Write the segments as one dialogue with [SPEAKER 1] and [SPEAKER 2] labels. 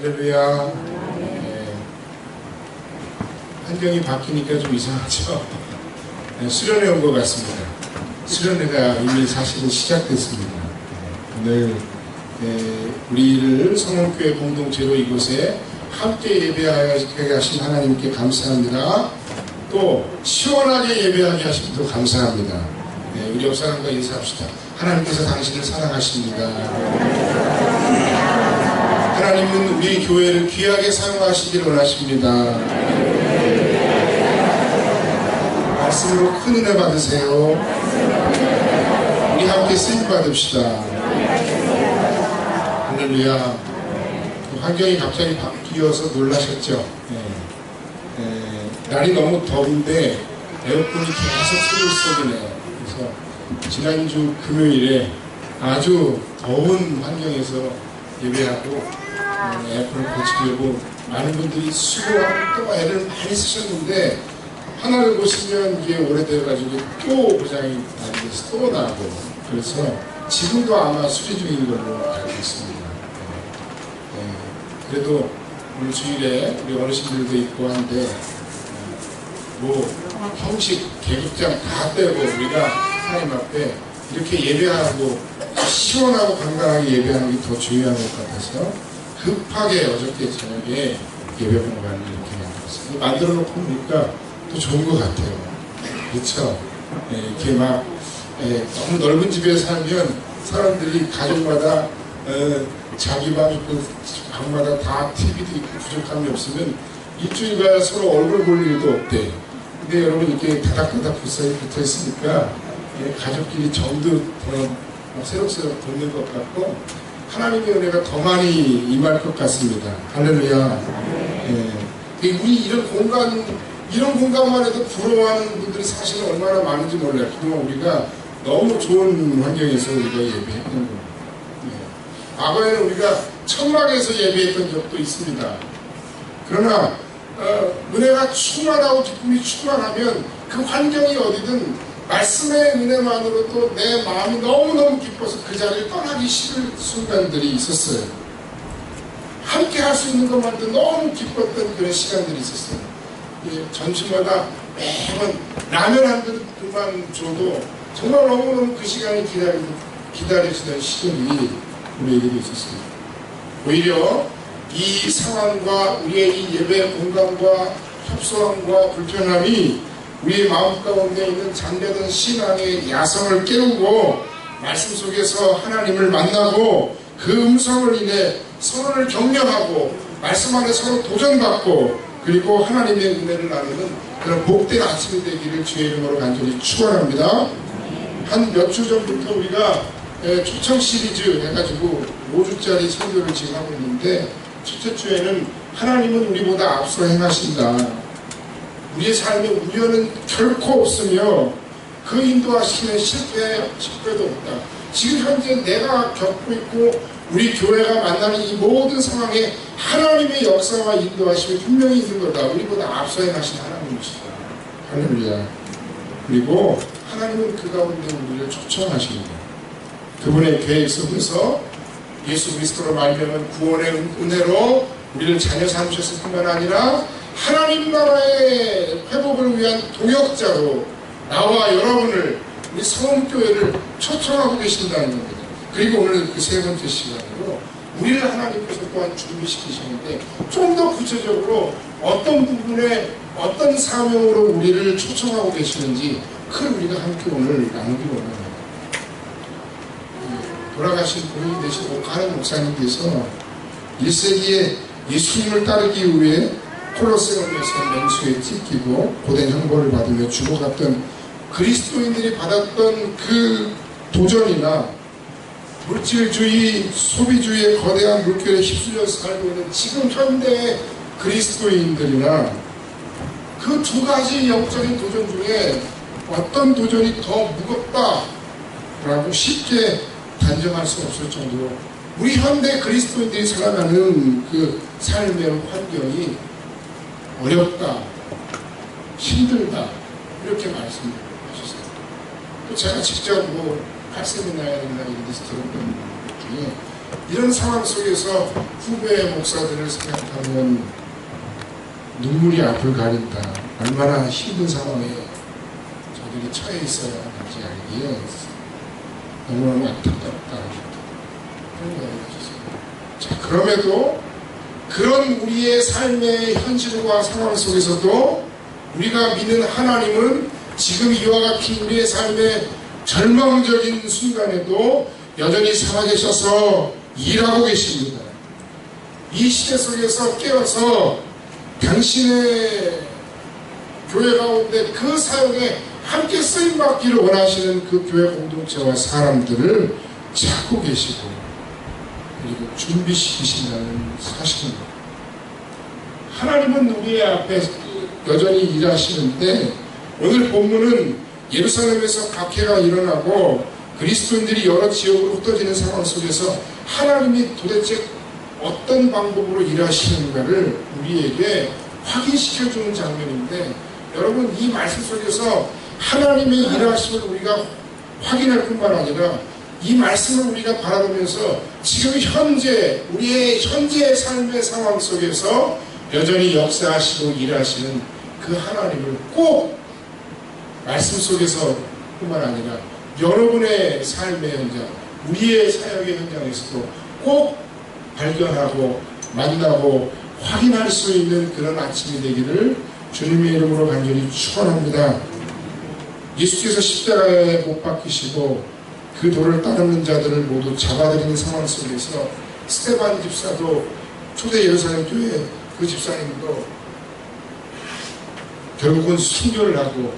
[SPEAKER 1] 할렐루야. 네. 환경이 바뀌니까 좀 이상하죠. 네, 수련회 온 것 같습니다. 수련회가 이미 사실은 시작됐습니다. 오늘 우리를 성원교회 공동체로 이곳에 함께 예배하게 하신 하나님께 감사합니다. 또 시원하게 예배하게 하심도 감사합니다. 네, 우리 옆 사람과 인사합시다. 하나님께서 당신을 사랑하십니다. 하나님은 우리 교회를 귀하게 사용하시기를 원하십니다. 말씀으로 큰 은혜 받으세요. 우리 함께 쓰임 받읍시다. 할렐루야. 환경이 갑자기 바뀌어서 놀라셨죠? 날이 너무 더운데 에어컨이 계속 소리를 쏘네요. 그래서 지난주 금요일에 아주 더운 환경에서 예배하고 에어컨을 고치려고 많은 분들이 수고하고 또 애를 많이 쓰셨는데 하나를 보시면 이게 오래돼가지고 또 고장이 나서 또 나고, 그래서 지금도 아마 수리 중인 걸로 알고 있습니다. 그래도 오늘 주일에 우리 어르신들도 있고 한데 뭐 형식 계급장 다 떼고 우리가 하나님 앞에 이렇게 예배하고 시원하고 건강하게 예배하는 게 더 중요한 것 같아서 급하게 어저께 저녁에 예배 공간을 이렇게 만들었어요. 만들어 놓고 보니까 또 좋은 것 같아요. 그렇죠? 이렇게 막 너무 넓은 집에 살면 사람들이 가족마다 자기 방마다 다 TV도 있고 부족함이 없으면 일주일간 서로 얼굴 볼 일도 없대. 근데 여러분 이렇게 다닥다닥 붙어 있으니까 가족끼리 정도 더 새록새록 돋는 것 같고 하나님의 은혜가 더 많이 임할 것 같습니다. 할렐루야. 우리 이런 공간만 해도 부러워하는 분들이 사실은 얼마나 많은지 몰라요. 그동안 우리가 너무 좋은 환경에서 우리가 예배했던 거예요. 과거에는 우리가 천막에서 예배했던 적도 있습니다. 그러나 은혜가 충만하고 기쁨이 충만하면 그 환경이 어디든 말씀의 은혜만으로도 내 마음이 너무너무 기뻐서 그 자리를 떠나기 싫은 순간들이 있었어요. 함께 할 수 있는 것만도 너무 기뻤던 그런 시간들이 있었어요. 점심마다 매번 라면 한 그릇만 줘도 정말 너무너무 그 시간이 기다려지던 시절이 우리에게도 있었습니다. 오히려 이 상황과 우리의 이 예배 공간과 협소함과 불편함이 우리의 마음 가운데 있는 잠재된 신앙의 야성을 깨우고 말씀 속에서 하나님을 만나고 그 음성을 인해 서로를 격려하고 말씀 안에 서로 도전받고 그리고 하나님의 은혜를 나누는 그런 복된 아침이 되기를 주의 이름으로 간절히 축원합니다. 한 몇 주 전부터 우리가 초청 시리즈 해가지고 5주짜리 설교를 지금 하고 있는데 첫째 주에는 하나님은 우리보다 앞서 행하신다. 우리의 삶에 우연은 결코 없으며 그 인도하시는 실패도 없다. 지금 현재 내가 겪고 있고 우리 교회가 만나는 이 모든 상황에 하나님의 역사와 인도하심이 분명히 있는 거다. 우리보다 앞서 행하신 하나님이시다. 할렐루야. 그리고 하나님은 그 가운데 우리를 초청하십니다. 그분의 계획 속에서 예수 그리스도로 말미암은 구원의 은혜로 우리를 자녀 삼으셨을 뿐만 아니라 하나님 나라의 회복을 위한 동역자로 나와 여러분을 우리 성원교회를 초청하고 계신다는 겁니다. 그리고 오늘 그 세 번째 시간으로 우리를 하나님께서 또한 준비시키시는데 좀 더 구체적으로 어떤 부분에 어떤 사명으로 우리를 초청하고 계시는지 그걸 우리가 함께 오늘 나누기 원합니다. 돌아가신 본인이 되신 오카는 목사님께서 1세기에 예수님을 따르기 위해 콜로세움에서 맹수에 찢기고 고된 형벌을 받으며 죽어갔던 그리스도인들이 받았던 그 도전이나 물질주의, 소비주의의 거대한 물결에 휩쓸려서 살고 있는 지금 현대의 그리스도인들이나 그 두 가지 영적인 도전 중에 어떤 도전이 더 무겁다라고 쉽게 단정할 수 없을 정도로 우리 현대 그리스도인들이 살아가는 그 삶의 환경이 어렵다, 힘들다 이렇게 말씀하셨어요. 또 제가 직접 뭐 8세미나에 이런 데서 들었던 것 중에 이런 상황 속에서 후배 목사들을 생각하면 눈물이 앞을 가린다. 얼마나 힘든 상황에 저들이 처해 있어야 하는지 알기에 너무너무 안타깝다. 그런 이야기를 해주세요. 자, 그럼에도 그런 우리의 삶의 현실과 상황 속에서도 우리가 믿는 하나님은 지금 이와 같은 우리의 삶의 절망적인 순간에도 여전히 살아계셔서 일하고 계십니다. 이 시대 속에서 깨어서 당신의 교회 가운데 그 사역에 함께 쓰임받기를 원하시는 그 교회 공동체와 사람들을 찾고 계시고 그리고 준비시키신다는 사실입니다. 하나님은 우리의 앞에 여전히 일하시는데 오늘 본문은 예루살렘에서 각해가 일어나고 그리스도인들이 여러 지역으로 흩어지는 상황 속에서 하나님이 도대체 어떤 방법으로 일하시는가를 우리에게 확인시켜주는 장면인데 여러분 이 말씀 속에서 하나님의 일하심을 우리가 확인할 뿐만 아니라 이 말씀을 우리가 바라보면서 지금 현재 우리의 현재의 삶의 상황 속에서 여전히 역사하시고 일하시는 그 하나님을 꼭 말씀 속에서 뿐만 아니라 여러분의 삶의 현장, 우리의 사역의 현장에서도 꼭 발견하고 만나고 확인할 수 있는 그런 아침이 되기를 주님의 이름으로 간절히 축원합니다. 예수께서 십자가에 못 박히시고 그 도를 따르는 자들을 모두 잡아들이는 상황 속에서 스데반 집사도 초대 예루살렘 교회 그 집사님도 결국은 순교를 하고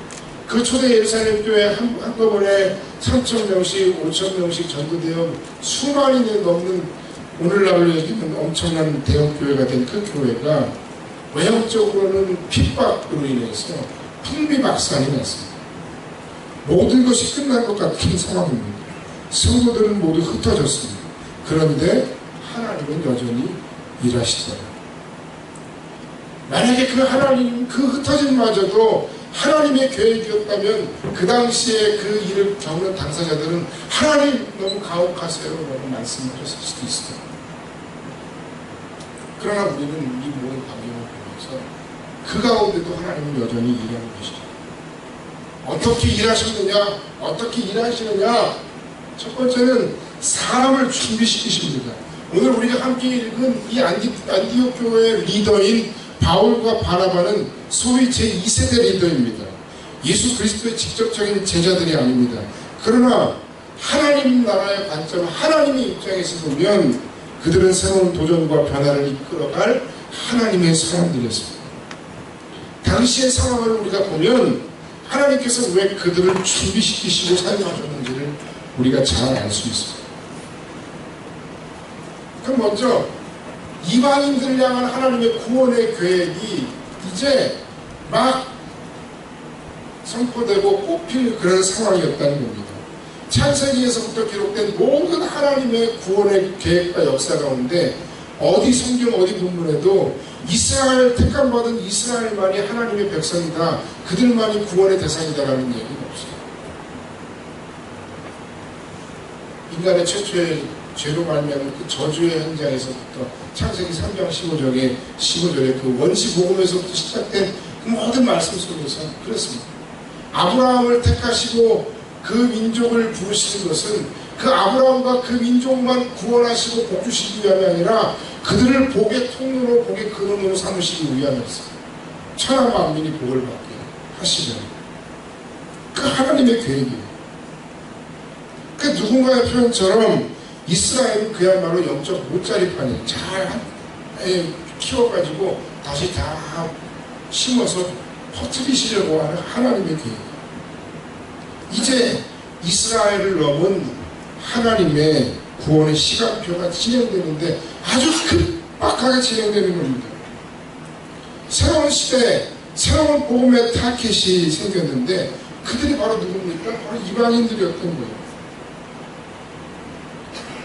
[SPEAKER 1] 그 초대 예루살렘 교회 한꺼번에 3,000명씩 5,000명씩 전도되어 수만이 넘는 오늘날로 여기는 엄청난 대형교회가 된 그 교회가 외형적으로는 핍박으로 인해서 풍비박산이 났습니다. 모든 것이 끝날 것 같은 상황입니다. 성도들은 모두 흩어졌습니다. 그런데 하나님은 여전히 일하시더라고요. 만약에 그 하나님, 그 흩어짐마저도 하나님의 계획이었다면 그 당시에 그 일을 겪는 당사자들은 하나님 너무 가혹하세요 라고 말씀하셨을 수도 있어요. 그러나 우리는 이 모든 광경을 보면서 그 가운데도 하나님은 여전히 일하고 계시죠. 어떻게 일하셨느냐? 어떻게 일하시느냐? 첫 번째는 사람을 준비시키십니다. 오늘 우리가 함께 읽은 이 안디옥 교회의 리더인 바울과 바나바는 소위 제2세대 리더입니다. 예수 그리스도의 직접적인 제자들이 아닙니다. 그러나 하나님 나라의 관점, 하나님의 입장에서 보면 그들은 새로운 도전과 변화를 이끌어갈 하나님의 사람들이었습니다. 당시의 상황을 우리가 보면 하나님께서 왜 그들을 준비시키시고 사용하셨는지를 우리가 잘 알 수 있습니다. 그럼 먼저 이방인들을 향한 하나님의 구원의 계획이 이제 막 선포되고 뽑힐 그런 상황이었다는 겁니다. 창세기에서부터 기록된 모든 하나님의 구원의 계획과 역사 가운데 어디 성경 어디 본문에도 이스라엘 택함받은 이스라엘만이 하나님의 백성이다, 그들만이 구원의 대상이다라는 얘기는 없어요. 인간의 최초의 죄로 말미암은 그 저주의 현장에서부터 창세기 3장 15절의 그 원시 복음에서부터 시작된 그 모든 말씀 속에서 그렇습니다. 아브라함을 택하시고 그 민족을 부르시는 것은 그 아브라함과 그 민족만 구원하시고 복주시기 위함이 아니라 그들을 복의 통로로 복의 근원으로 삼으시기 위함이었습니다. 천하 만민이 복을 받게 하시려고. 그 하나님의 계획이에요. 그 누군가의 표현처럼 이스라엘은 그야말로 영적 못자리판이에요. 잘 키워가지고 다시 다 심어서 퍼뜨리시려고 하는 하나님의 계획. 이제 이스라엘을 넘은 하나님의 구원의 시간표가 진행되는데 아주 급박하게 진행되는 겁니다. 새로운 시대, 새로운 복음의 타켓이 생겼는데 그들이 바로 누굽니까? 바로 이방인들이었던 거예요.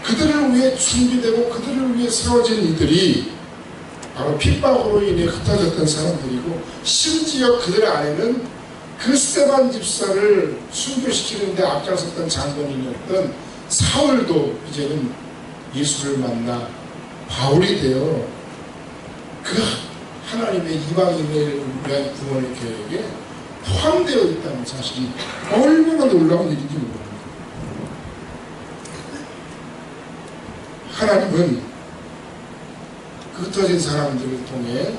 [SPEAKER 1] 그들을 위해 준비되고 그들을 위해 세워진 이들이 바로 핍박으로 인해 흩어졌던 사람들이고, 심지어 그들 안에는 그 스데반 집사를 순교시키는데 앞장섰던 장본인이었던 사울도 이제는 예수를 만나 바울이 되어 그 하나님의 이방인을 위한 구원의 계획에 포함되어 있다는 사실이 얼마나 놀라운 일인지 모릅니다. 하나님은 흩어진 사람들을 통해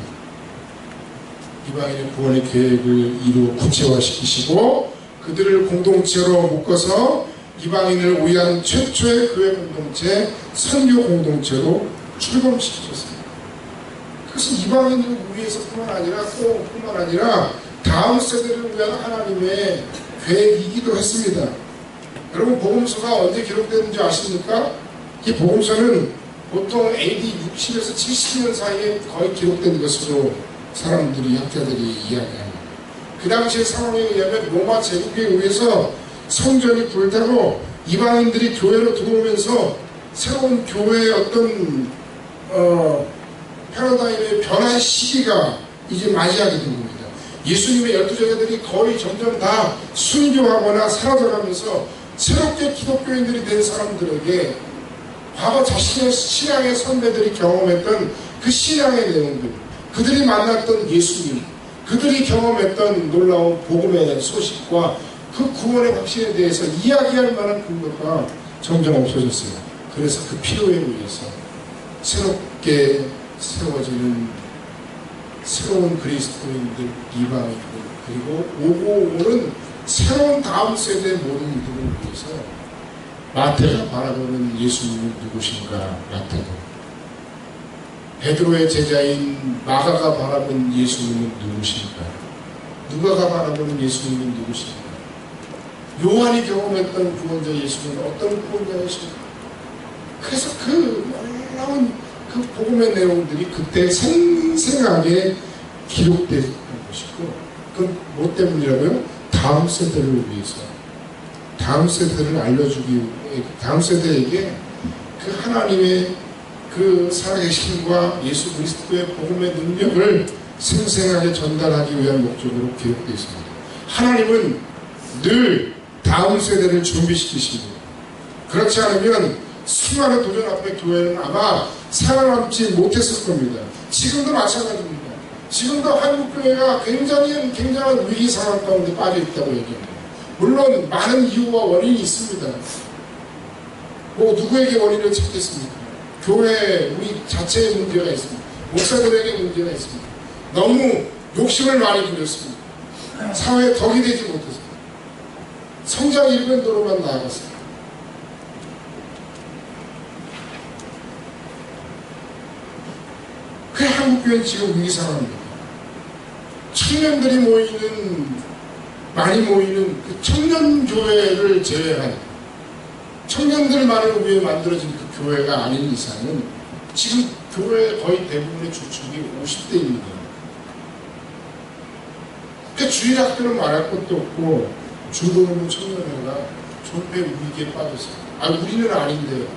[SPEAKER 1] 이방인의 구원의 계획을 이루어 구체화시키시고 그들을 공동체로 묶어서 이방인을 위한 최초의 교회 공동체, 선교 공동체로 출범시키셨습니다. 그것은 이방인을 위해서뿐만 아니라 다음 세대를 위한 하나님의 계획이기도 했습니다. 여러분, 복음서가 언제 기록되는지 아십니까? 이 복음서는 보통 AD 60에서 70년 사이에 거의 기록된 것으로 사람들이, 학자들이 이야기합니다. 그 당시의 상황에 의하면 로마 제국에 의해서 성전이 불타고 이방인들이 교회로 들어오면서 새로운 교회의 어떤 패러다임의 변화의 시기가 이제 맞이하게 된 겁니다. 예수님의 12제자들이 거의 점점 다 순교하거나 사라져가면서 새롭게 기독교인들이 된 사람들에게 과거 자신의 신앙의 선배들이 경험했던 그 신앙의 내용들, 그들이 만났던 예수님, 그들이 경험했던 놀라운 복음에 대한 소식과 그 구원의 확신에 대해서 이야기할 만한 근거가 점점 없어졌어요. 그래서 그 필요에 의해서 새롭게 세워지는 새로운 그리스도인들, 이방인들, 그리고 오고 오는 새로운 다음 세대의 모든 이들을 위해서 마태가 바라보는 예수님은 누구신가? 마태도, 베드로의 제자인 마가가 바라보는 예수님은 누구신가? 누가가 바라보는 예수님은 누구신가? 요한이 경험했던 구원자 예수님은 어떤 구원자이신가? 그래서 그 놀라운 그 복음의 내용들이 그때 생생하게 기록된 것이고, 그건 뭐 때문이라고요? 다음 세대를 위해서, 다음 세대를 알려주기 위해, 다음 세대에게 그 하나님의 그 살아계심과 예수 그리스도의 복음의 능력을 생생하게 전달하기 위한 목적으로 기록되어 있습니다. 하나님은 늘 다음 세대를 준비시키십니다. 그렇지 않으면 수많은 도전 앞에 교회는 아마 살아남지 못했을 겁니다. 지금도 마찬가지입니다. 지금도 한국교회가 굉장한 위기 상황 가운데 빠져 있다고 얘기합니다. 물론 많은 이유와 원인이 있습니다. 뭐 누구에게 원인을 찾겠습니까? 교회 우리 자체에 문제가 있습니다. 목사들에게 문제가 있습니다. 너무 욕심을 많이 부렸습니다. 사회에 덕이 되지 못했습니다. 성장 일변도로만 나아갔습니다. 그래, 한국교회는 지금 위기 상황입니다. 청년들이 많이 모이는 그 청년교회를 제외한 청년들만을 위해 만들어진 그 교회가 아닌 이상은 지금 교회의 거의 대부분의 주축이 50대입니다. 그러니까 주일학교는 말할 것도 없고 중고등부 청년회가 존폐 위기에 빠졌어요. 우리는 아닌데요.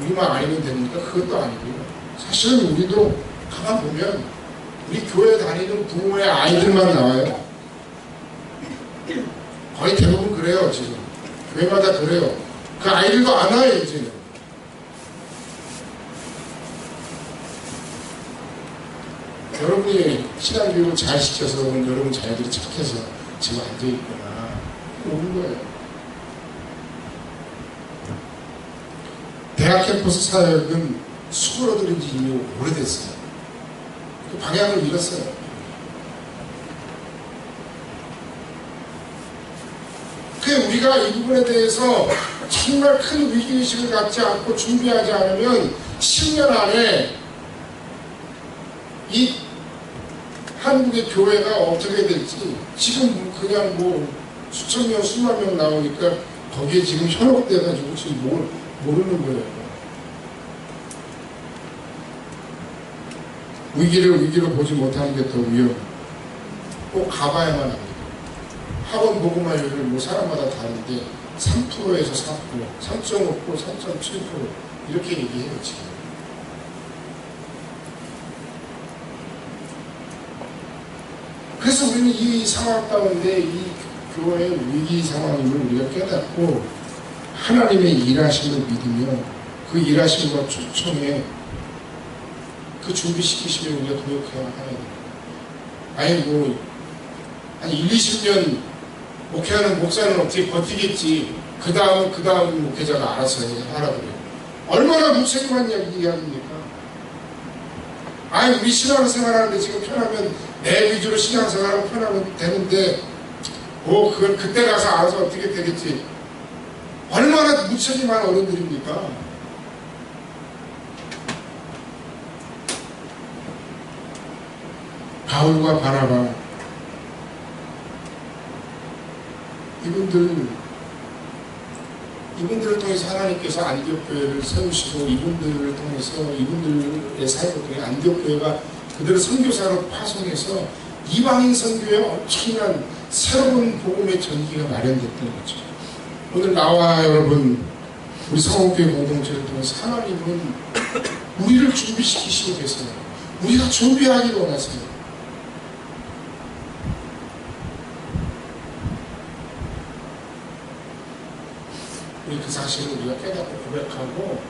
[SPEAKER 1] 우리만 아니면 됩니까? 그것도 아니고요. 사실은 우리도 가만 보면 우리 교회 다니는 부모의 아이들만 나와요. 거의 대부분 그래요. 지금 교회마다 그래요. 그 아이들도 안 와요. 이제는 여러분이 신앙교육을 잘 시켜서 여러분 자녀들이 착해서 지금 앉아있구나 오는 거예요. 대학 캠퍼스 사역은 수그러들인 지 이미 오래됐어요. 그 방향을 잃었어요. 우리가 이 부분에 대해서 정말 큰 위기의식을 갖지 않고 준비하지 않으면 10년 안에 이 한국의 교회가 어떻게 될지, 지금 그냥 뭐 수천 명, 수만 명 나오니까 거기에 지금 현혹돼가지고 지금 모르는 거예요. 위기를 보지 못하는 게 더 위험해요. 꼭 가봐야만 합니다. 학원 보고마율을 뭐 사람마다 다른데 3%에서 4%, 3.5%, 3.7% 이렇게 얘기해요 지금. 그래서 우리는 이 상황 가운데 이 교회의 위기 상황임을 우리가 깨닫고 하나님의 일하심을 믿으며 그 일하심과 초청에 그 준비시키시면 우리가 동역해야 해야 됩니다. 아니 뭐 한 1, 20년 목회하는 목사는 어떻게 버티겠지. 그 다음 목회자가 알아서 하라고 그래요. 얼마나 무책임한 이야기입니까? 아니 우리 신앙생활하는데 지금 편하면 내 위주로 신앙생활하면 편하면 되는데 뭐 그걸 그때 가서 알아서 어떻게 되겠지. 얼마나 무책임한 어른들입니까? 바울과 바나바 이분들을 통해서 하나님께서 안디옥 교회를 세우시고 이분들을 통해서 이분들의 사역을 통해 안디옥 교회가 그들을 선교사로 파송해서 이방인 선교에 엄청난 새로운 복음의 전기가 마련됐던 거죠. 오늘 나와 여러분 우리 성원교회 공동체를 통해서 하나님은 우리를 준비시키시고 계세요. 우리가 준비하기를 원하세요. 우리 그 사실을 우리가 깨닫고 고백하고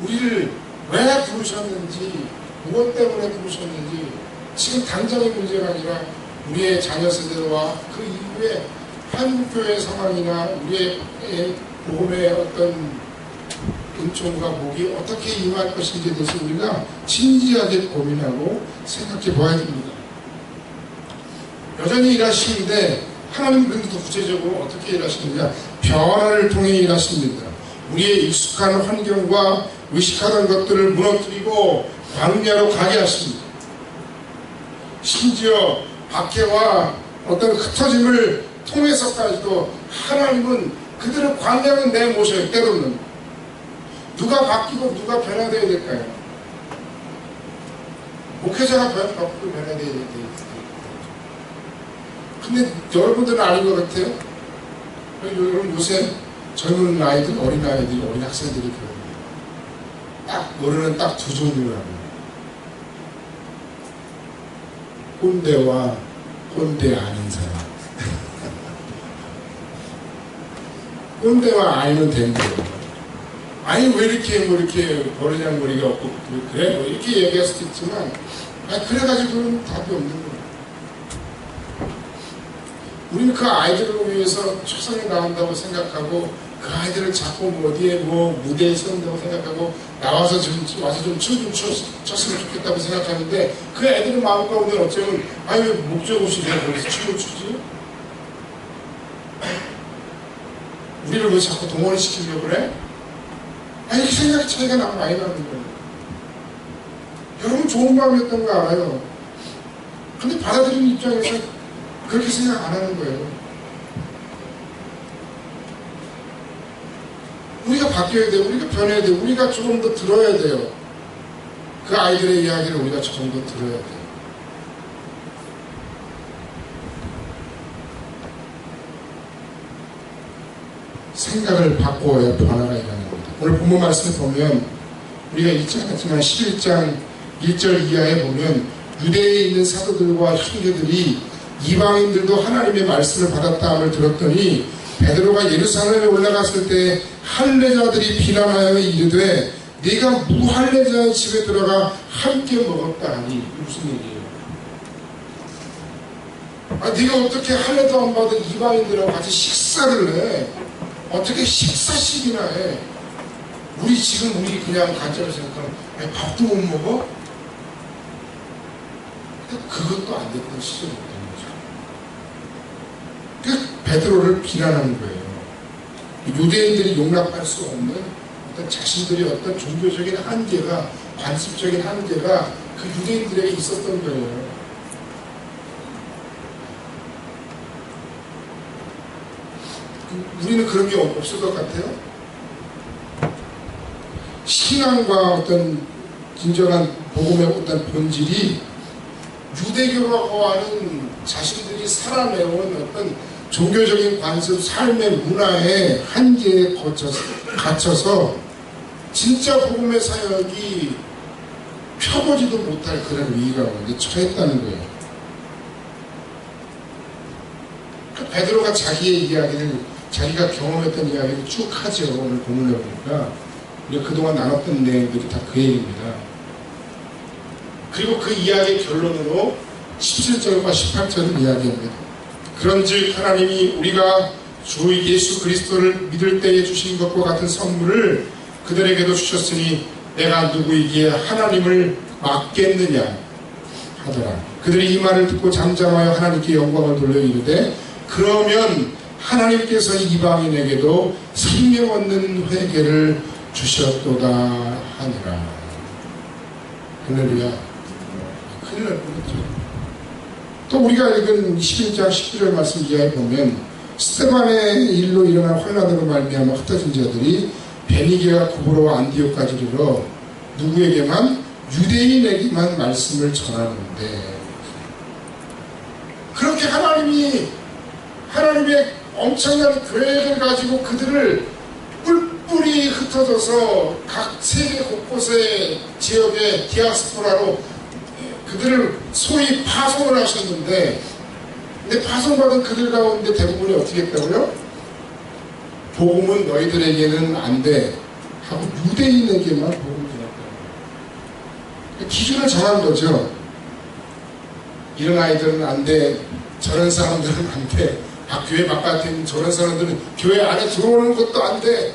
[SPEAKER 1] 우리를 왜 부르셨는지 무엇 때문에 부르셨는지 지금 당장의 문제가 아니라 우리의 자녀 세대와 그 이후에 한국교회 상황이나 우리의 복음의 어떤 은총과 복이 어떻게 임할 것인지에 대해서 우리가 진지하게 고민하고 생각해 봐야 됩니다. 여전히 일하시는데 하나님은 그런데 더 구체적으로 어떻게 일하시느냐? 변화를 통해 일하십니다. 우리의 익숙한 환경과 의식하던 것들을 무너뜨리고 광야로 가게 하십니다. 심지어 박해와 어떤 흩어짐을 통해서까지도 하나님은 그들을 광야로 내모셔요. 때로는 누가 바뀌고 누가 변화되어야 될까요? 목회자가 바뀌고 변화되어야 될까요? 근데 여러분들은 아닌 것 같아요? 여러분 요새 젊은 아이들, 어린 아이들이, 어린 학생들이 딱 노래는 딱 두 종류라고. 꼰대와 꼰대 아닌 사람. 꼰대와 아니면 된대요. 아니 왜 이렇게 버르장머리가 없고 그래? 뭐 이렇게 얘기할 수도 있지만 그래가지고는 답이 없는 거예요. 우리는 그 아이들을 위해서 최선을 다한다고 생각하고 그 아이들을 자꾸 어디에 무대에 세운다고 생각하고 와서 좀 춤 췄으면 좋겠다고 생각하는데 그 애들의 마음 가운데 어쩌면 아니 왜 목적 없이 내가 거기서 춤을 추지? 우리를 왜 자꾸 동원을 시키려고 그래? 아니 이렇게 생각 차이가 많이 나는 거예요. 여러분 좋은 마음이었던 거 알아요. 근데 받아들이는 입장에서 그렇게 생각 안 하는 거예요. 우리가 바뀌어야 돼요. 우리가 변해야 돼요. 우리가 조금 더 들어야 돼요. 그 아이들의 이야기를 우리가 조금 더 들어야 돼요. 생각을 바꿔야 변화가 일어나는 겁니다. 오늘 본문 말씀을 보면 우리가 읽지 않았지만 11장 1절 이하에 보면 유대에 있는 사도들과 형제들이 이방인들도 하나님의 말씀을 받았다 함을 들었더니 베드로가 예루살렘에 올라갔을 때 할례자들이 비난하여 이르되 네가 무할례자의 집에 들어가 함께 먹었다 하니 무슨 얘기예요? 네가 어떻게 할례도 안 받은 이방인들하고 같이 식사를 해? 어떻게 식사식이나 해? 우리 그냥 간절히 생각하면 밥도 못 먹어? 그것도 안 됐던 시절이거든요. 베드로를 비난하는 거예요. 유대인들이 용납할 수 없는 어떤 자신들의 어떤 종교적인 한계가, 관습적인 한계가 그 유대인들에게 있었던 거예요. 우리는 그런 게 없을 것 같아요? 신앙과 어떤 진정한 복음의 어떤 본질이 유대교라고 하는 자신들이 살아내온 어떤 종교적인 관습, 삶의 문화의 한계에 갇혀서 진짜 복음의 사역이 펴보지도 못할 그런 위기가 오는데 처했다는 거예요. 그 베드로가 자기의 이야기를, 자기가 경험했던 이야기를 쭉 하죠. 오늘 본문에 보니까 우리가 그동안 나눴던 내용들이 다 그 얘기입니다. 그리고 그 이야기의 결론으로 17절과 18절을 이야기합니다. 그런즉 하나님이 우리가 주 예수 그리스도를 믿을 때에 주신 것과 같은 선물을 그들에게도 주셨으니 내가 누구이기에 하나님을 막겠느냐 하더라. 그들이 이 말을 듣고 잠잠하여 하나님께 영광을 돌려 이르되 그러면 하나님께서 이방인에게도 생명 얻는 회개를 주셨도다 하니라. 할렐루야. 큰일 날 뻔했죠. 또 우리가 읽은 21장 19절 말씀 이하에 보면 스데반의 일로 일어난 환난으로 말미암아 흩어진 자들이 베니게와 구브로와 안디옥까지 이르러 누구에게만? 유대인에게만 말씀을 전하는데, 그렇게 하나님의 엄청난 계획을 가지고 그들을 뿔뿔이 흩어져서 각 세계 곳곳의 지역의 디아스포라로 그들을 소위 파송을 하셨는데, 근데 파송받은 그들 가운데 대부분이 어떻게 했다고요? 복음은 너희들에게는 안 돼 하고 유대인에게만 복음을 전했다. 기준을 정한 거죠. 이런 아이들은 안 돼, 저런 사람들은 안 돼, 교회 바깥에 있는 저런 사람들은 교회 안에 들어오는 것도 안 돼,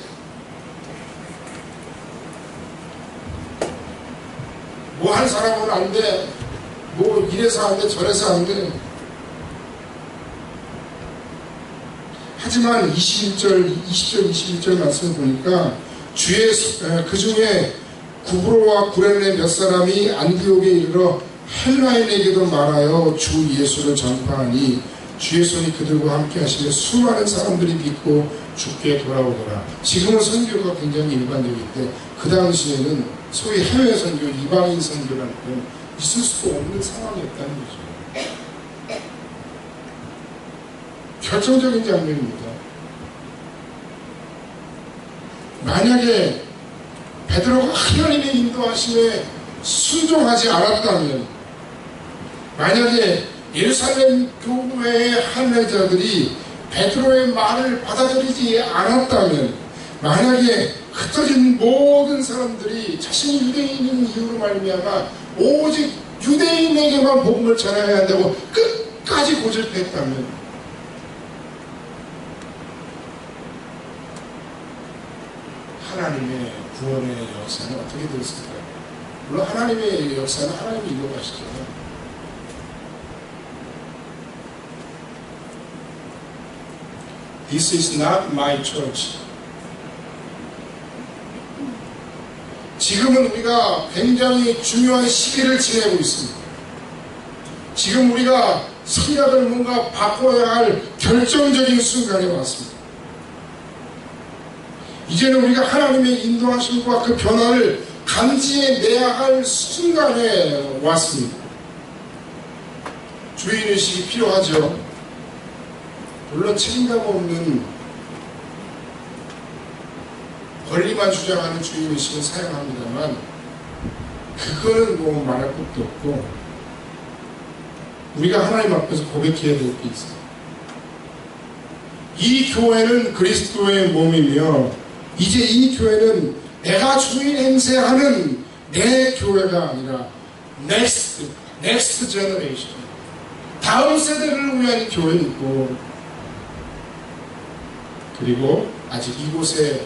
[SPEAKER 1] 뭐 한 사람은 안 돼, 뭐 이래서 안 돼, 저래서 안 돼. 하지만 20절, 21절 말씀을 보니까 그 중에 구브로와 구레네 몇 사람이 안디옥에 이르러 헬라인에게도 말하여 주 예수를 전파하니 주의 손이 그들과 함께 하시며 수많은 사람들이 믿고 주께 돌아오더라. 지금은 선교가 굉장히 일반적인데 그 당시에는 소위 해외 선교, 이방인 선교라는 건 있을 수도 없는 상황이었다는 거죠. 결정적인 장면입니다. 만약에 베드로가 하나님의 인도하심에 순종하지 않았다면, 만약에 예루살렘 교회의 할례자들이 베드로의 말을 받아들이지 않았다면, 만약에 흩어진 모든 사람들이 자신이 유대인인 이유로 말미암아 오직 유대인에게만 복음을 전해야 한다고 끝까지 고집했다면, 하나님의 구원의 역사는 어떻게 됐을까요? 물론 하나님의 역사는 하나님이 이루어가시죠. This is not my church. 지금은 우리가 굉장히 중요한 시기를 지내고 있습니다. 지금 우리가 생각을 뭔가 바꿔야 할 결정적인 순간이 왔습니다. 이제는 우리가 하나님의 인도하심과 그 변화를 감지해내야 할 순간에 왔습니다. 주인의식이 필요하죠. 물론 책임감 없는 권리만 주장하는 주인의식은 사용합니다만, 그거는 뭐 말할 것도 없고, 우리가 하나님 앞에서 고백해야 될 게 있어요. 이 교회는 그리스도의 몸이며, 이제 이 교회는 내가 주인 행세하는 내 교회가 아니라 next generation, 다음 세대를 위한 교회이고, 그리고 아직 이곳에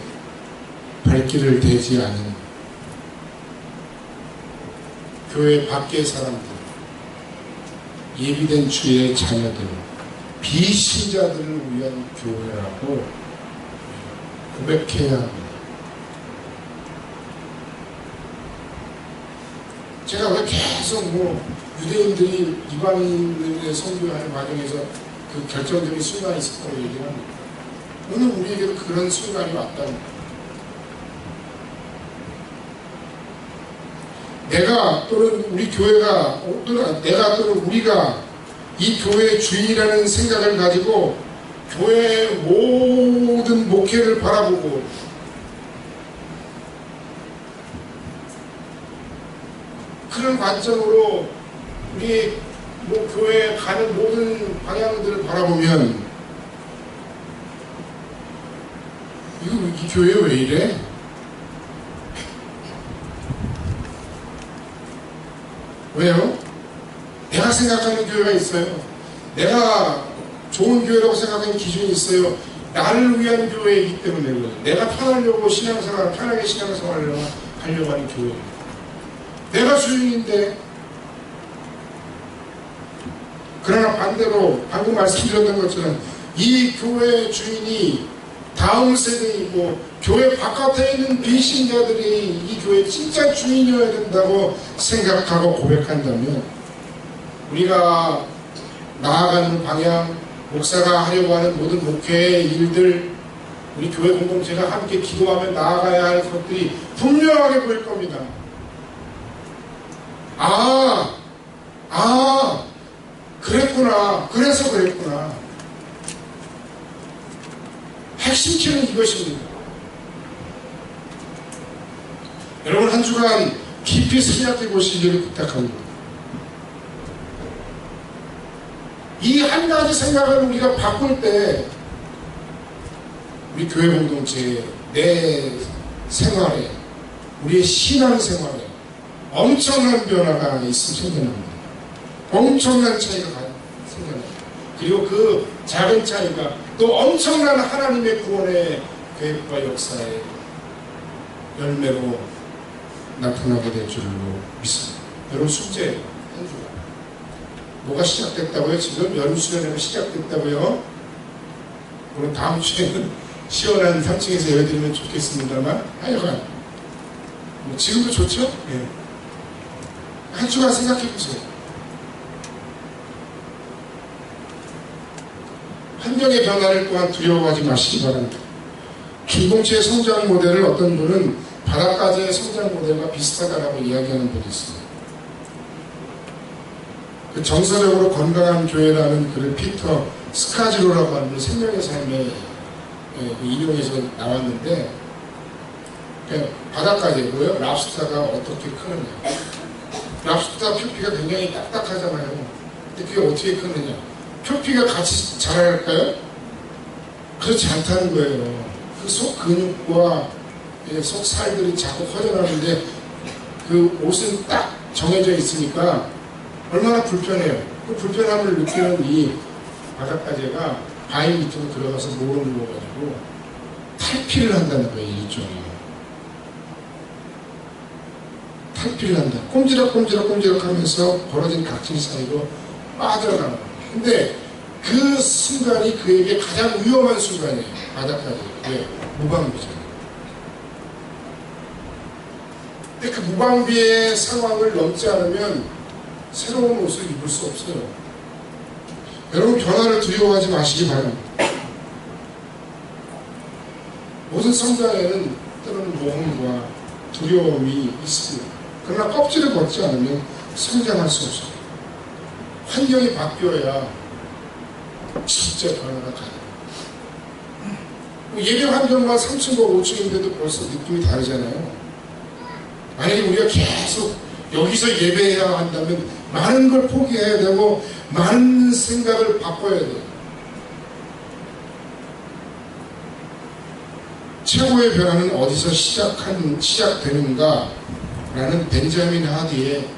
[SPEAKER 1] 발길을 대지 않은 교회 밖의 사람들, 예비된 주의 자녀들, 비신자들을 위한 교회라고 고백해야 합니다. 제가 왜 계속 유대인들이 이방인들의 선교하는 과정에서 그 결정적인 순간이 있었다고 얘기를 합니다. 오늘 우리에게도 그런 순간이 왔답니다. 내가 또는 우리 교회가 또는 내가 또는 우리가 이 교회의 주인이라는 생각을 가지고 교회의 모든 목회를 바라보고 그런 관점으로 우리 교회에 가는 모든 방향들을 바라보면 이 교회 왜 이래? 왜요? 내가 생각하는 교회가 있어요. 내가 좋은 교회라고 생각하는 기준이 있어요. 나를 위한 교회이기 때문에 그래요. 내가 편하려고 신앙생활, 편하게 신앙생활을 하려고 하는 교회예요. 내가 주인인데. 그러나 반대로 방금 말씀드렸던 것처럼 이 교회의 주인이 다음 세대이고 교회 바깥에 있는 비신자들이 이 교회의 진짜 주인이어야 된다고 생각하고 고백한다면 우리가 나아가는 방향, 목사가 하려고 하는 모든 목회의 일들, 우리 교회 공동체가 함께 기도하며 나아가야 할 것들이 분명하게 보일 겁니다. 그랬구나. 그래서 그랬구나. 핵심키는 이것입니다. 여러분 한 주간 깊이 생각해 보시기를 부탁합니다. 이 한 가지 생각을 우리가 바꿀 때 우리 교회 공동체에, 내 생활에, 우리의 신앙 생활에 엄청난 변화가 생겨납니다. 엄청난 차이가 생겨납니다. 그리고 그 작은 차이가 또 엄청난 하나님의 구원의 계획과 역사의 열매로 나타나게 될 줄로 믿습니다. 여러분 숙제 한 주간 뭐가 시작됐다고요? 지금 여름 수련회가 시작됐다고요? 오늘 다음 주에는 시원한 3층에서 예배드리면 좋겠습니다만 하여간 뭐 지금도 좋죠? 예. 한 주간 생각해 보세요. 환경의 변화를 또한 두려워하지 마시기 바랍니다. 공동체의 성장 모델을 어떤 분은 바닷가재의 성장 모델과 비슷하다라고 이야기하는 분이 있습니다. 그 정서적으로 건강한 교회라는 글을 피터 스카지로라고 하는 생명의 삶에 인용해서 나왔는데, 바닷가재고요. 랍스타가 어떻게 크느냐. 랍스타 표피가 굉장히 딱딱하잖아요. 근데 그게 어떻게 크느냐. 표피가 같이 자랄까요? 그렇지 않다는 거예요. 그 속 근육과 속 살들이 자꾸 커져나가는데 그 옷은 딱 정해져 있으니까 얼마나 불편해요. 그 불편함을 느끼는 이 바닷가재가 바위 밑으로 들어가서 목을 누워가지고 탈피를 한다는 거예요. 일종의 탈피를 한다. 꼼지락꼼지락 하면서 벌어진 각질 사이로 빠져나가는 거예요. 근데 그 순간이 그에게 가장 위험한 순간이에요. 바닷가재. 왜? 무방비잖아요. 근데 그 무방비의 상황을 넘지 않으면 새로운 옷을 입을 수 없어요. 여러분 변화를 두려워하지 마시기 바랍니다. 모든 성장에는 때로는 모험과 두려움이 있습니다. 그러나 껍질을 벗지 않으면 성장할 수 없어요. 환경이 바뀌어야 진짜 변화가 가능해요. 예배 환경만 3층과 5층인데도 벌써 느낌이 다르잖아요. 만약에 우리가 계속 여기서 예배해야 한다면 많은 걸 포기해야 되고 많은 생각을 바꿔야 돼요. 최고의 변화는 어디서 시작되는가 라는 벤자민 하디의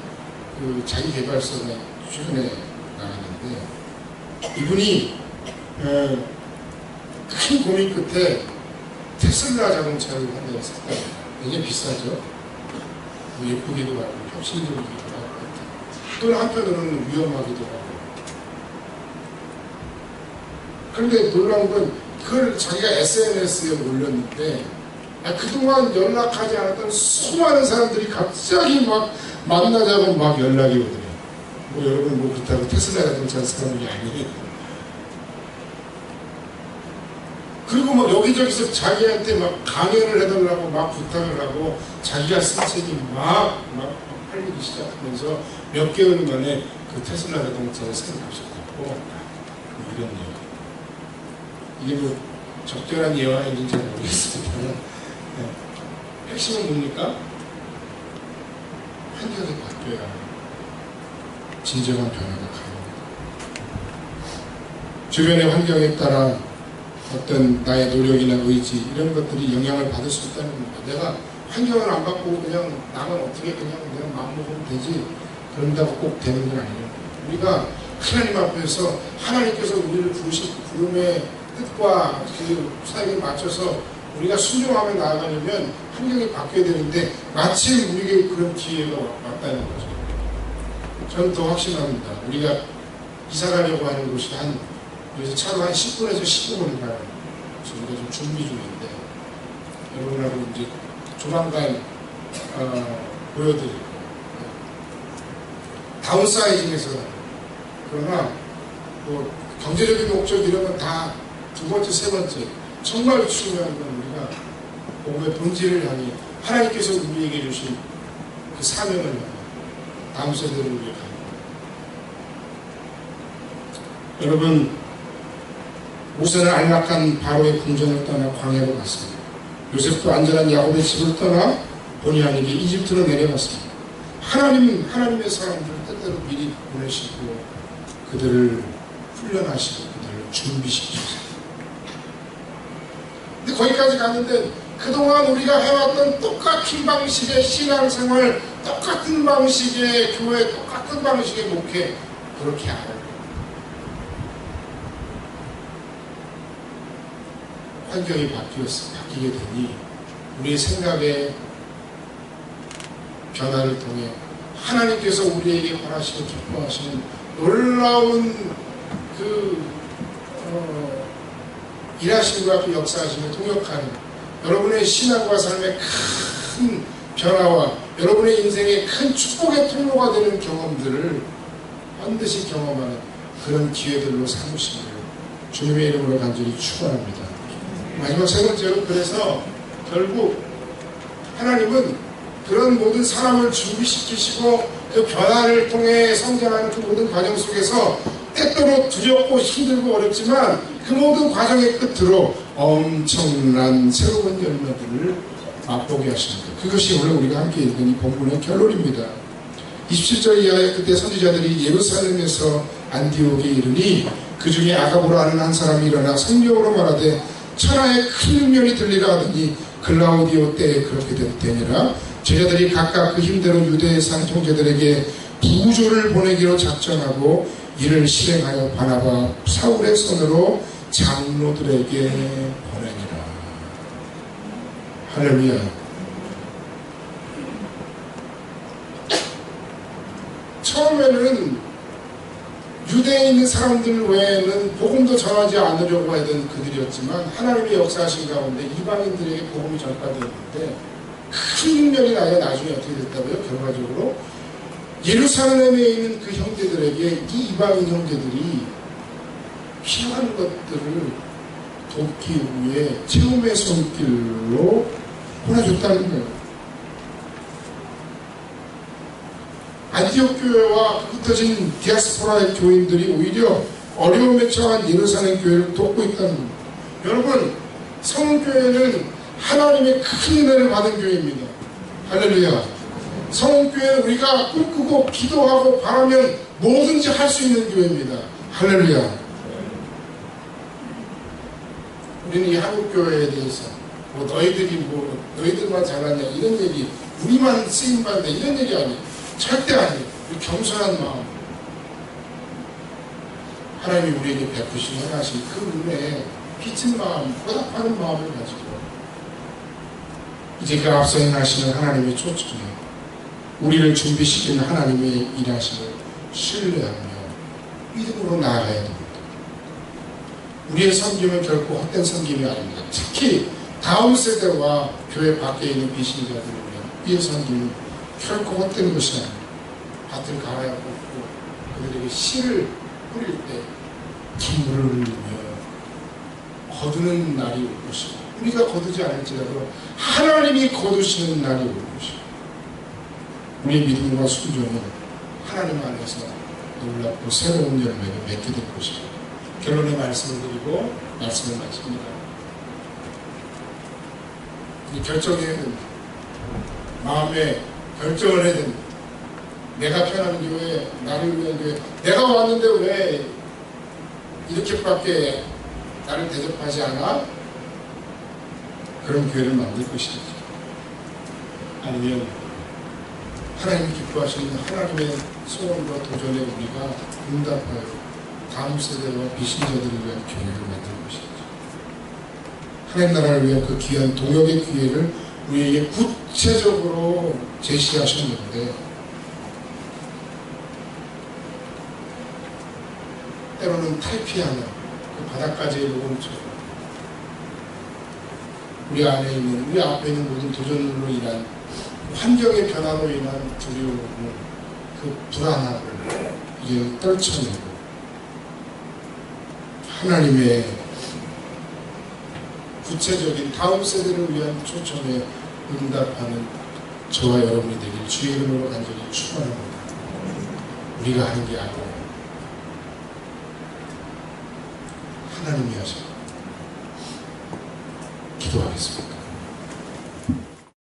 [SPEAKER 1] 그 자기 개발서가 최근에 나왔는데, 이분이 큰 고민 끝에 테슬라 자동차를 한 대를 샀다. 굉장히 비싸죠. 예쁘기도 하고 혁신적이기도 하고 또는 한편으로는 위험하기도 하고. 그런데 놀라운 건 그걸 자기가 SNS에 올렸는데 그동안 연락하지 않았던 수많은 사람들이 갑자기 막 만나자고 막 연락이 오더래요. 뭐 여러분 뭐 그렇다고 테슬라 자동차 사람이 아니에요. 그리고 막 여기저기서 자기한테 막 강연을 해달라고 막 부탁을 하고 자기가 쓴 책이 막 팔리기 시작하면서 몇 개월 만에 그 테슬라 자동차의 생각이 됐고, 이런 얘기. 이게 뭐 적절한 예화인지 잘 모르겠습니다만, 네. 핵심은 뭡니까? 환경이 바뀌어야 진정한 변화가 가능합니다. 주변의 환경에 따라 어떤 나의 노력이나 의지 이런 것들이 영향을 받을 수 있다는 겁니다. 내가 환경을 안 바꾸고 그냥 나만 어떻게 그냥 마음 먹으면 되지, 그런다고 꼭 되는 건 아니에요. 우리가 하나님 앞에서 하나님께서 우리를 부르신 부름의 뜻과 그 사역에 맞춰서 우리가 순종하며 나아가려면 환경이 바뀌어야 되는데 마침 우리에게 그런 기회가 왔다는 거죠. 저는 더 확신합니다. 우리가 이사 가려고 하는 곳이 여기서 차로 한 10분에서 15분 가요. 저희가 좀 준비 중인데 여러분하고 이제 조만간 보여드릴 거예요. 다운사이징에서 그러나 뭐 경제적인 목적 이런 건 다 두 번째, 세 번째. 정말 중요한 건 우리가 복음의 본질을 향해 하나님께서 우리에게 주신 그 사명을 향해 다음 세대를 위해 가는 거예요. 여러분, 모세는 안락한 바로의 궁전을 떠나 광야로 갔습니다. 요셉도 안전한 야곱의 집을 떠나 본의 아니게 이집트로 내려갔습니다. 하나님의 사람들을 때때로 미리 보내시고 그들을 훈련하시고 그들을 준비시키셨어요. 근데 거기까지 갔는데 그동안 우리가 해왔던 똑같은 방식의 신앙생활, 똑같은 방식의 교회, 똑같은 방식의 목회 그렇게 안 해요. 환경이 바뀌게 되니 우리의 생각의 변화를 통해 하나님께서 우리에게 원하시고 기뻐하시는 놀라운 일하심과 그 역사하심을 통역하는 여러분의 신앙과 삶의 큰 변화와 여러분의 인생의 큰 축복의 통로가 되는 경험들을 반드시 경험하는 그런 기회들로 삼으시기를 주님의 이름으로 간절히 축원합니다. 마지막 세 번째로 그래서 결국 하나님은 그런 모든 사람을 준비시키시고 그 변화를 통해 성장하는 그 모든 과정 속에서 때때로 두렵고 힘들고 어렵지만 그 모든 과정의 끝으로 엄청난 새로운 열매들을 맛보게 하십니다. 그것이 오늘 우리가 함께 읽은 이 본문의 결론입니다. 27절 이하에 그때 선지자들이 예루살렘에서 안디옥에 이르니 그 중에 아가보라 하는 한 사람이 일어나 성경으로 말하되 천하에 큰 흉년이 들리라 하더니 글라우디오 때에 그렇게 되니라. 제자들이 각각 그 힘대로 유대의 산 통제들에게 부조를 보내기로 작정하고 이를 실행하여 바나바 사울의 손으로 장로들에게 보내니라. 할렐루야. 처음에는 유대에 있는 사람들 외에는 복음도 전하지 않으려고 하던 그들이었지만 하나님의 역사하신 가운데 이방인들에게 복음이 전파되었는데 큰 흉년이 나요. 나중에 어떻게 됐다고요? 결과적으로 예루살렘에 있는 그 형제들에게 이 이방인 형제들이 필요한 것들을 돕기 위해 체험의 손길로 보내줬다는 거예요. 안디옥 교회와 흩어진 디아스포라의 교인들이 오히려 어려움에 처한 예루살렘 교회를 돕고 있다는 겁니다. 여러분, 성교회는 하나님의 큰 은혜를 받은 교회입니다. 할렐루야. 성교회는 우리가 꿈꾸고 기도하고 바라면 뭐든지 할 수 있는 교회입니다. 할렐루야. 우리는 이 한국교회에 대해서 너희들만 잘하냐 이런 얘기, 우리만 쓰임받는다 이런 얘기 아니에요. 절대 아니에요. 겸손한 마음, 하나님이 우리에게 베푸신 행하신 그 은혜에 비친 마음, 보답하는 마음을 가지고 이제 그 앞서 행하시는 하나님의 초청에 우리를 준비시키는 하나님의 일하심을 신뢰하며 믿음으로 나아가야 됩니다. 우리의 섬김은 결코 헛된 섬김이 아닙니다. 특히 다음 세대와 교회 밖에 있는 비신자들을 위한 우리의 섬김은 결코 헛된 것이 아닙니다. 밭을 갈아야 뽑고 그들에게 씨를 뿌릴 때 기물을 흘리며 거두는 날이 올 것이고 우리가 거두지 않을지라도 하나님이 거두시는 날이 올 것이고 우리의 믿음과 순종은 하나님 안에서 놀랍고 새로운 열매를 맺게 될 것입니다. 결론의 말씀을 드리고 말씀을 마칩니다. 이 결정해야 됩니다. 마음에 결정을 해야 됩니다. 내가 편한 교회, 나를 위한 교회, 내가 왔는데 왜 이렇게밖에 나를 대접하지 않아? 그런 교회를 만들 것이겠죠. 아니면 하나님이 기뻐하시는 하나님의 소원과 도전에 우리가 응답하여 다음 세대와 비신자들을 위한 교회를 만드는 것이죠. 하나님 나라를 위한 그 귀한 동역의 기회를 우리에게 구체적으로 제시하셨는데 때로는 탈피하는 그 바닥까지의 모험처럼 우리 안에 있는, 우리 앞에 있는 모든 도전으로 인한 환경의 변화로 인한 두려움, 그 불안함을 이제 떨쳐내고 하나님의 구체적인 다음 세대를 위한 초청에 응답하는 저와 여러분이 되길 주의 이름으로 간절히 축원합니다. 우리가 하는 게 아니고 하나님이 하셔. 기도하겠습니다.